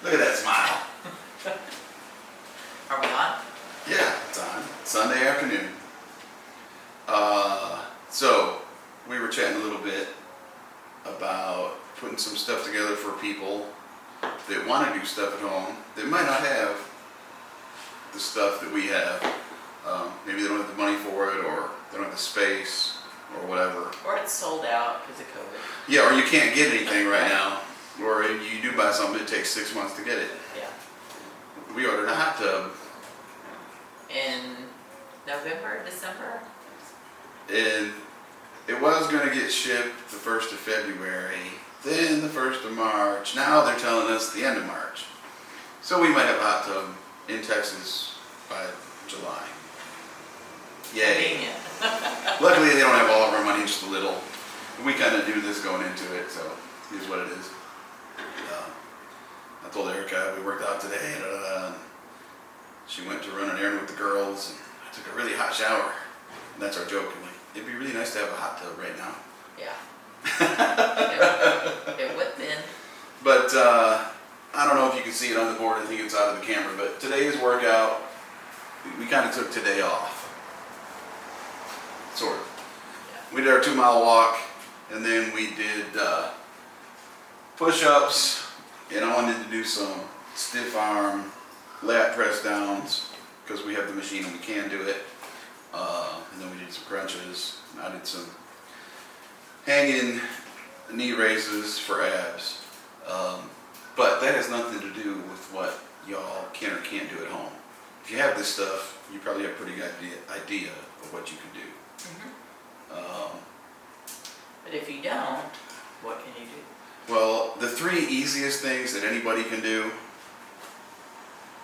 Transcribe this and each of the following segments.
Look at that smile. Are we on? Yeah, it's on. Sunday afternoon. So, we were chatting a little bit about putting some stuff together for people that want to do stuff at home that might not have the stuff that we have. Maybe they don't have the money for it, or they don't have the space, or whatever. Or it's sold out because of COVID. Yeah, or you can't get anything right now. Or if you do buy something, it takes 6 months to get it. Yeah. We ordered a hot tub. In November, December? And it was going to get shipped the 1st of February, then the 1st of March. Now they're telling us the end of March. So we might have a hot tub in Texas by July. Yay. Convenient. Luckily they don't have all of our money, just a little. We kind of do this going into it, so here's what it is. I told Erica we worked out today, and she went to run an errand with the girls, and I took a really hot shower. And that's our joke. I'm like, it'd be really nice to have a hot tub right now. Yeah. It would then. But I don't know if you can see it on the board. I think it's out of the camera. But today's workout, we kind of took today off. Sort of. Yeah. We did our 2-mile walk, and then we did push-ups, and I wanted to do some stiff arm lat press downs because we have the machine and we can do it. And then we did some crunches. And I did some hanging knee raises for abs. But that has nothing to do with what y'all can or can't do at home. If you have this stuff, you probably have a pretty good idea of what you can do. Mm-hmm. But if you don't, what can you do? Well, the 3 easiest things that anybody can do: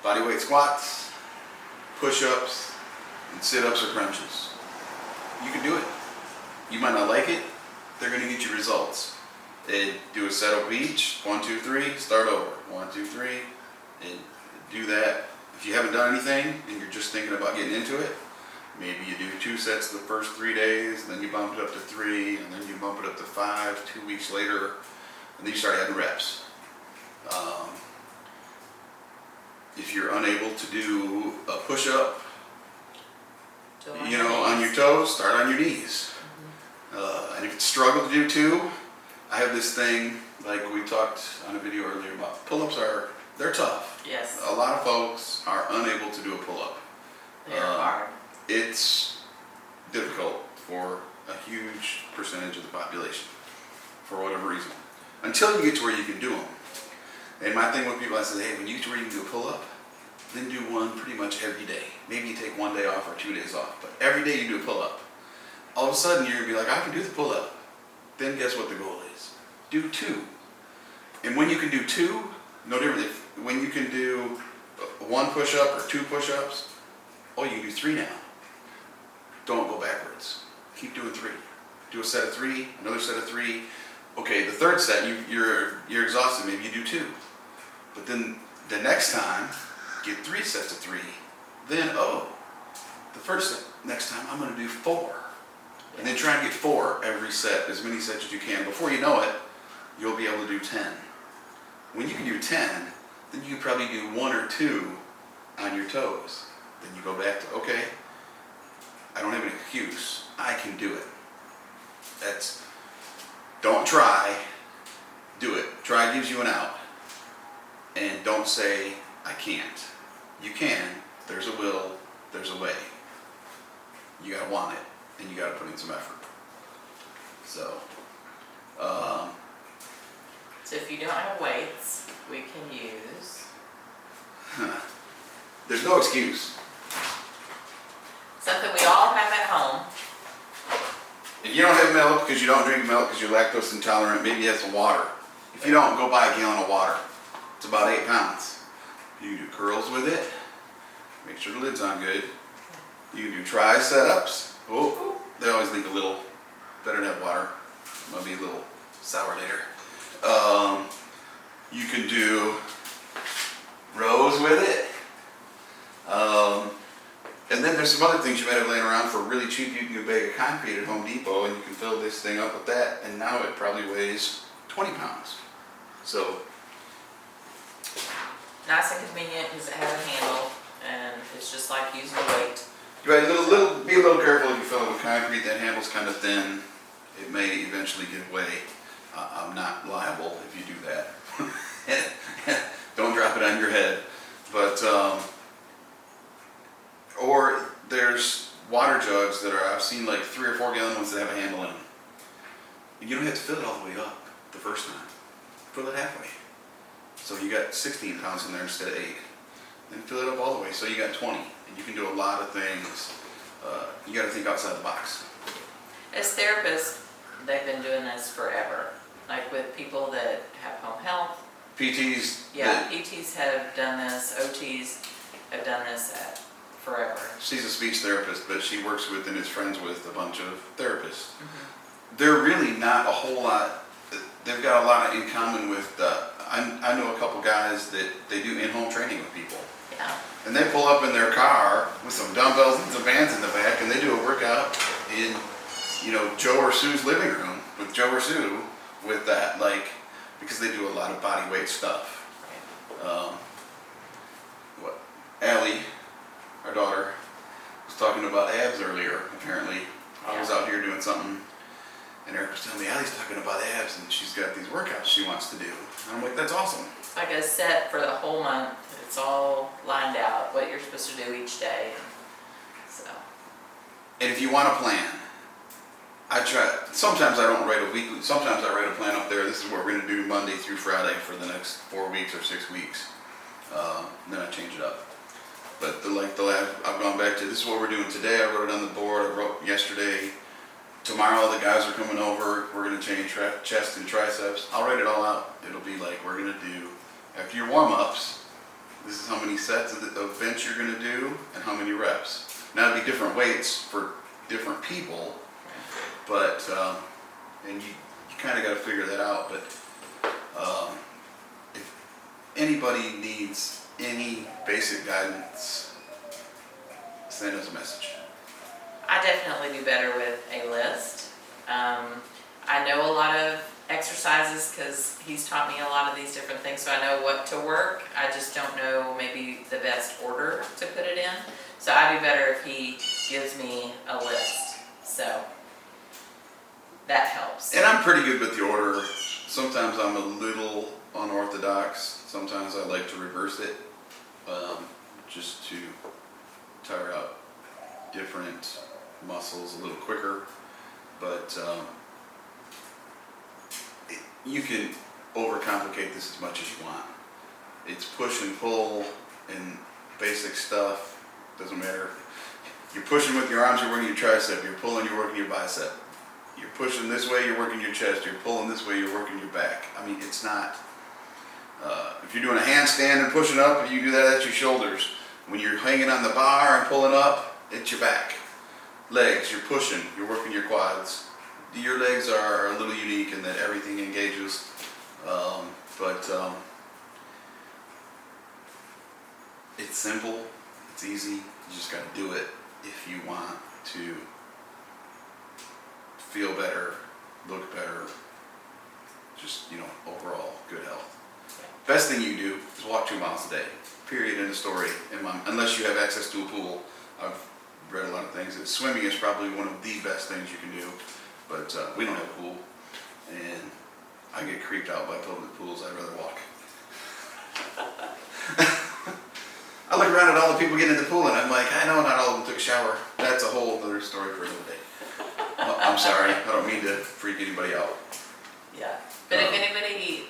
body weight squats, push-ups, and sit-ups or crunches. You can do it. You might not like it. They're going to get you results. And do a set up each. 1, 2, 3. Start over. 1, 2, 3. And do that. If you haven't done anything and you're just thinking about getting into it, maybe you do 2 sets the first 3 days, then you bump it up to 3, and then you bump it up to 5 2 weeks later, and then you start adding reps. If you're unable to do a push-up, on your toes, start on your knees. And if you struggle to do 2, I have this thing, like we talked on a video earlier about pull-ups they're tough. Yes. A lot of folks are unable to do a pull-up. They are hard. It's difficult for a huge percentage of the population, for whatever reason, until you get to where you can do them. And my thing with people, I say, hey, when you get to where you can do a pull-up, then do one pretty much every day. Maybe you take 1 day off or 2 days off, but every day you do a pull-up. All of a sudden you're going to be like, I can do the pull-up. Then guess what the goal is? Do 2. And when you can do 2, no different. When you can do 1 push-up or 2 push-ups, oh, you can do 3 now. Don't go backwards. Keep doing 3. Do a set of 3, another set of 3. Okay, the 3rd set, you're exhausted. Maybe you do 2. But then the next time, get 3 sets of 3. Then, the first set, next time I'm going to do 4. And then try and get 4 every set, as many sets as you can. Before you know it, you'll be able to do 10. When you can do 10, then you can probably do 1 or 2 on your toes. Then you go back to, okay, I don't have an excuse. I can do it. Don't try, do it. Try gives you an out. And don't say, I can't. You can. There's a will. There's a way. You gotta want it, and you gotta put in some effort. So if you don't have weights, we can use... There's no excuse. Something we all have at home. If you don't have milk because you don't drink milk because you're lactose intolerant, maybe you have some water. If you don't, go buy a gallon of water. It's about 8 pounds. You can do curls with it. Make sure the lid's on good. You can do try setups. Oh, they always leave a little. Better to have water. Might be a little sour later. You can do rows with it. And then there's some other things you might have laying around for really cheap. You can get a bag of concrete at Home Depot and you can fill this thing up with that, and now it probably weighs 20 pounds. So nice and convenient because it has a handle and it's just like using a weight. Right, be a little careful if you fill it with concrete. That handle's kind of thin. It may eventually give way. I'm not liable if you do that. Don't drop it on your head. But or there's water jugs that are, I've seen like 3 or 4 gallon ones that have a handle in them. And you don't have to fill it all the way up the first time. Fill it halfway. So you got 16 pounds in there instead of 8. Then fill it up all the way, so you got 20. And you can do a lot of things. You got to think outside the box. As therapists, they've been doing this forever. Like with people that have home health. PTs. Yeah, PTs have done this, OTs have done this forever. She's a speech therapist, but she works with and is friends with a bunch of therapists. Mm-hmm. They're really not a whole lot. They've got a lot in common with. I know a couple guys that they do in-home training with people. Yeah. And they pull up in their car with some dumbbells and some bands in the back, and they do a workout in, Joe or Sue's living room with Joe or Sue with that, because they do a lot of body weight stuff. Allie, our daughter, was talking about abs earlier, apparently. I was out here doing something, and Eric was telling me, Allie's talking about abs, and she's got these workouts she wants to do. And I'm like, that's awesome. Like a set for the whole month. It's all lined out, what you're supposed to do each day. So. And if you want a plan, sometimes I don't write a weekly, sometimes I write a plan up there. This is what we're going to do Monday through Friday for the next 4 weeks or 6 weeks. Then I change it up. But I've gone back to, this is what we're doing today. I wrote it on the board. I wrote yesterday. Tomorrow the guys are coming over. We're going to change chest and triceps. I'll write it all out. It'll be like, we're going to do, after your warm-ups, this is how many sets of bench you're going to do and how many reps. Now it'll be different weights for different people, but, and you kind of got to figure that out. But if anybody needs any basic guidance, send us a message. I definitely do better with a list. I know a lot of exercises because he's taught me a lot of these different things, so I know what to work. I just don't know maybe the best order to put it in. So I do better if he gives me a list. So that helps. And I'm pretty good with the order. Sometimes I'm a little unorthodox. Sometimes I like to reverse it, just to tire out different muscles a little quicker. But you can overcomplicate this as much as you want. It's push and pull and basic stuff. Doesn't matter. You're pushing with your arms, you're working your tricep. You're pulling, you're working your bicep. You're pushing this way, you're working your chest. You're pulling this way, you're working your back. I mean, it's not. If you're doing a handstand and pushing up, and you do that, that's your shoulders. When you're hanging on the bar and pulling up, it's your back. Legs, you're pushing, you're working your quads. Your legs are a little unique in that everything engages, but it's simple, it's easy. You just got to do it if you want to feel better, look better, just, overall good health. Best thing you do is walk 2 miles a day, period, end of story. Unless you have access to a pool. I've read a lot of things. Swimming is probably one of the best things you can do, but we don't have a pool, and I get creeped out by public pools. I'd rather walk. I look around at all the people getting in the pool, and I'm like, I know not all of them took a shower. That's a whole other story for another day. Well, I'm sorry. I don't mean to freak anybody out. Yeah. But if anybody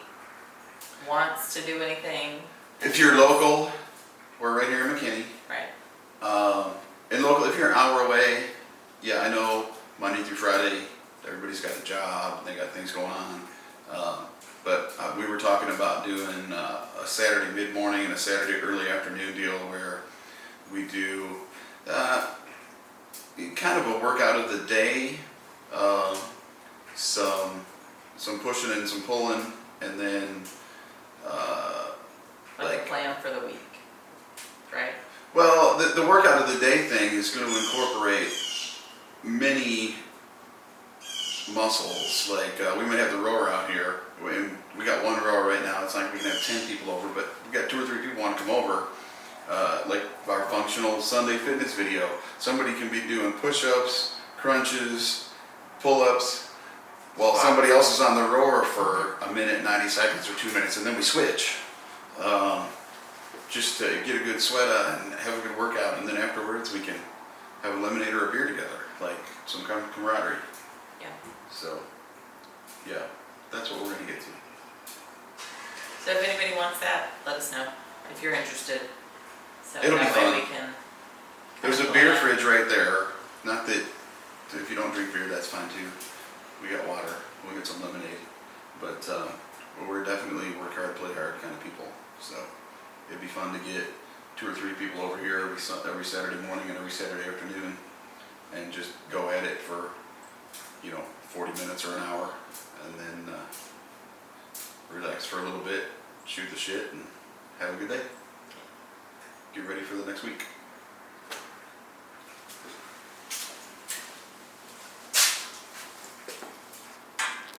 wants to do anything. If you're local, we're right here in McKinney. Right. And local, if you're an hour away, yeah, I know Monday through Friday, everybody's got a job, they got things going on. But we were talking about doing a Saturday mid-morning and a Saturday early afternoon deal where we do kind of a workout of the day, some pushing and some pulling, and then like a plan for the week, right? Well, the workout of the day thing is going to incorporate many muscles. Like we may have the rower out here. We got one rower right now. It's like we can have 10 people over, but we got 2 or 3 people want to come over. Like our functional Sunday fitness video. Somebody can be doing push-ups, crunches, pull-ups, while somebody else is on the rower for a minute, 90 seconds, or 2 minutes, and then we switch. Just to get a good sweat out and have a good workout, and then afterwards we can have a lemonade or a beer together, like some kind of camaraderie. Yeah. So, yeah, that's what we're gonna get to. So if anybody wants that, let us know if you're interested. So It'll be that way fun. we can. There's a beer fridge right there. Not that, if you don't drink beer, that's fine too. We got water, we'll get some lemonade. But we're definitely work hard, play hard kind of people. So it'd be fun to get 2 or 3 people over here every Saturday morning and every Saturday afternoon and just go at it for, 40 minutes or an hour, and then relax for a little bit, shoot the shit, and have a good day. Get ready for the next week.